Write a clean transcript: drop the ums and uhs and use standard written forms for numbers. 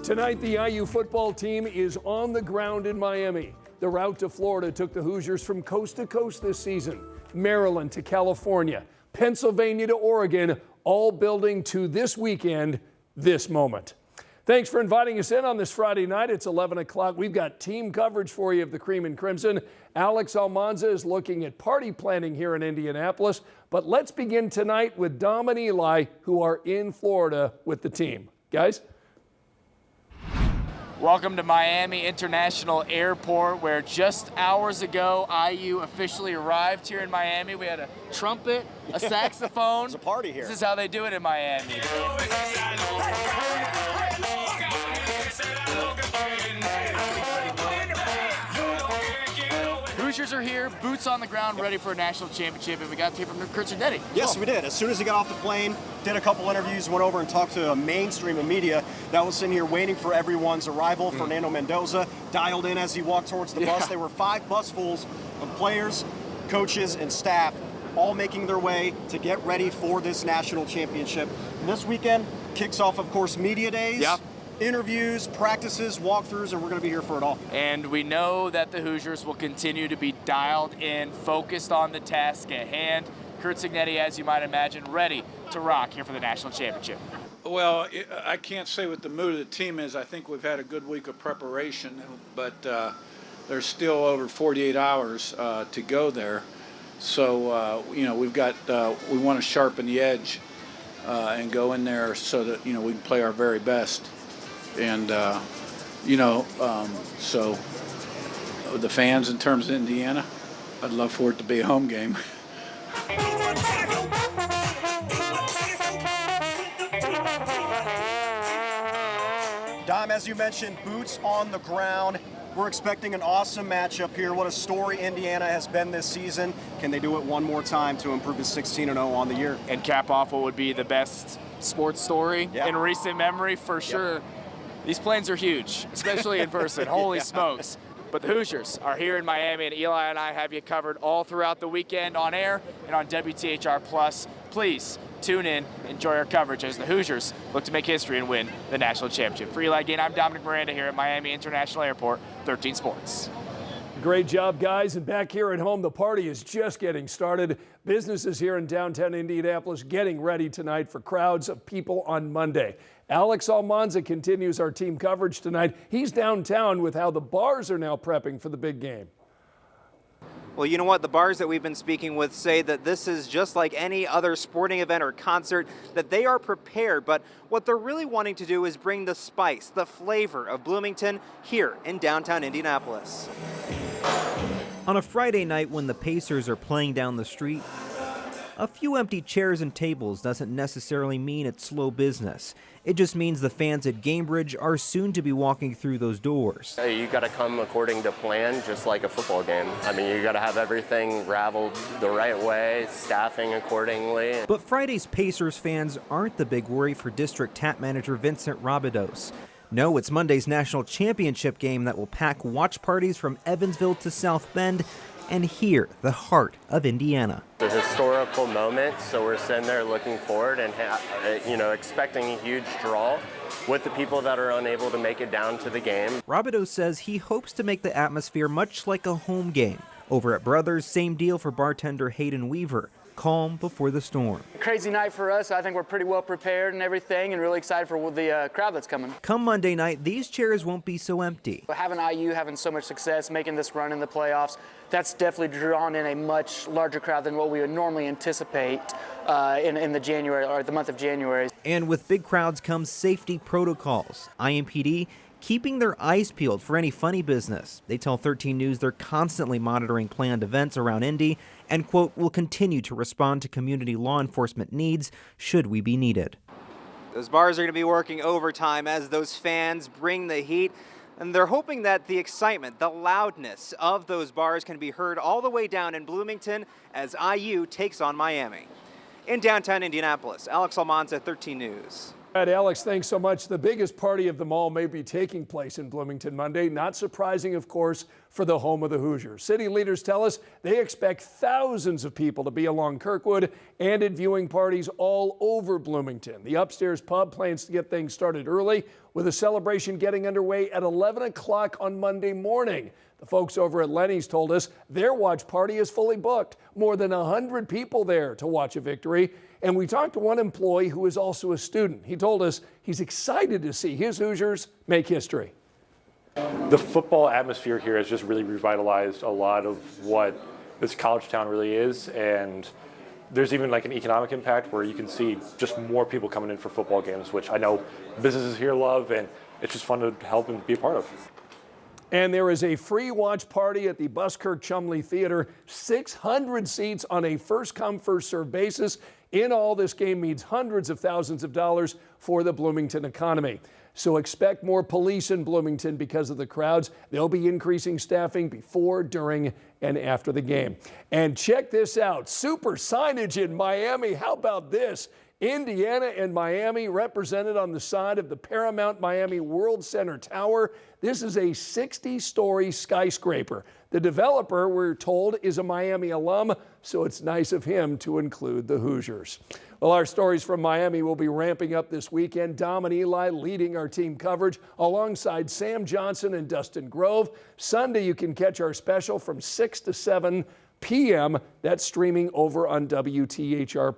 Tonight, the IU football team is on the ground in Miami. The route to Florida took the Hoosiers from coast to coast this season. Maryland to California, Pennsylvania to Oregon, all building to this weekend, this moment. Thanks for inviting us in on this Friday night. It's 11 o'clock. We've got team coverage for you of the Cream and Crimson. Alex Almanza is looking at party planning here in Indianapolis. But let's begin tonight with Dom and Eli, who are in Florida with the team. Guys? Welcome to Miami International Airport, where just hours ago, IU officially arrived here in Miami. We had a trumpet, a saxophone. It's a party here. This is how they do it in Miami. Hoosiers are here, boots on the ground, ready for a national championship, and we got to hear from Kurt Cignetti. Yes, we did. As soon as he got off the plane, did a couple interviews, went over and talked to a mainstream of media that was sitting here waiting for everyone's arrival. Fernando Mendoza dialed in as he walked towards the bus. There were 5 busfuls of players, coaches, and staff all making their way to get ready for this national championship. And this weekend kicks off, of course, media days. Yep. Interviews, practices, walkthroughs, and we're going to be here for it all. And we know that the Hoosiers will continue to be dialed in, focused on the task at hand. Kurt Cignetti, as you might imagine, ready to rock here for the national championship. Well, I can't say what the mood of the team is. I think we've had a good week of preparation, but there's still over 48 hours to go there. So, we've got, we want to sharpen the edge and go in there so that, we can play our very best. And, so the fans in terms of Indiana, I'd love for it to be a home game. Dom, as you mentioned, boots on the ground. We're expecting an awesome matchup here. What a story Indiana has been this season. Can they do it one more time to improve to 16-0 on the year? And cap off what would be the best sports story in recent memory, for sure. These planes are huge, especially in person. Holy smokes. But the Hoosiers are here in Miami, and Eli and I have you covered all throughout the weekend on air and on WTHR+. Please tune in, enjoy our coverage as the Hoosiers look to make history and win the national championship. For Eli Gain, I'm Dominic Miranda here at Miami International Airport, 13 Sports. Great job, guys. And back here at home, the party is just getting started. Businesses here in downtown Indianapolis getting ready tonight for crowds of people on Monday. Alex Almanza continues our team coverage tonight. He's downtown with how the bars are now prepping for the big game. Well, you know what? The bars that we've been speaking with say that this is just like any other sporting event or concert, that they are prepared. But what they're really wanting to do is bring the spice, the flavor of Bloomington here in downtown Indianapolis. On a Friday night when the Pacers are playing down the street, a few empty chairs and tables doesn't necessarily mean it's slow business. It just means the fans at Gainbridge are soon to be walking through those doors. You got to come according to plan, just like a football game. I mean, you got to have everything raveled the right way, staffing accordingly. But Friday's Pacers fans aren't the big worry for District Tap Manager Vincent Robidoux. No, it's Monday's national championship game that will pack watch parties from Evansville to South Bend and here, the heart of Indiana. It's a historical moment, so we're sitting there looking forward and expecting a huge draw with the people that are unable to make it down to the game. Robidoux says he hopes to make the atmosphere much like a home game. Over at Brothers, same deal for bartender Hayden Weaver. Calm before the storm. Crazy night for us. I think we're pretty well prepared and everything, and really excited for the crowd that's coming. Come Monday night, these chairs won't be so empty. Having IU having so much success, making this run in the playoffs, that's definitely drawn in a much larger crowd than what we would normally anticipate in the January or the month of January. And with big crowds comes safety protocols. IMPD keeping their eyes peeled for any funny business. They tell 13 News they're constantly monitoring planned events around Indy and, quote, will continue to respond to community law enforcement needs should we be needed. Those bars are going to be working overtime as those fans bring the heat. And they're hoping that the excitement, the loudness of those bars can be heard all the way down in Bloomington as IU takes on Miami. In downtown Indianapolis, Alex Almanza, 13 News. All right, Alex, thanks so much. The biggest party of them all may be taking place in Bloomington Monday. Not surprising, of course, for the home of the Hoosiers. City leaders tell us they expect thousands of people to be along Kirkwood and at viewing parties all over Bloomington. The upstairs pub plans to get things started early with a celebration getting underway at 11 o'clock on Monday morning. The folks over at Lenny's told us their watch party is fully booked. More than 100 people there to watch a victory. And we talked to one employee who is also a student. He told us he's excited to see his Hoosiers make history. The football atmosphere here has just really revitalized a lot of what this college town really is, and there's even like an economic impact where you can see just more people coming in for football games, which I know businesses here love, and it's just fun to help and be a part of. And there is a free watch party at the Buskirk Chumley Theater, 600 seats on a first-come, first-served basis. In all, this game means hundreds of thousands of dollars for the Bloomington economy. So expect more police in Bloomington because of the crowds. They'll be increasing staffing before, during, and after the game. And check this out, super signage in Miami. How about this? Indiana and Miami represented on the side of the Paramount Miami World Center Tower. This is a 60-story skyscraper. The developer, we're told, is a Miami alum, so it's nice of him to include the Hoosiers. Well, our stories from Miami will be ramping up this weekend. Dom and Eli leading our team coverage alongside Sam Johnson and Dustin Grove. Sunday, you can catch our special from 6 to 7 p.m. That's streaming over on WTHR+.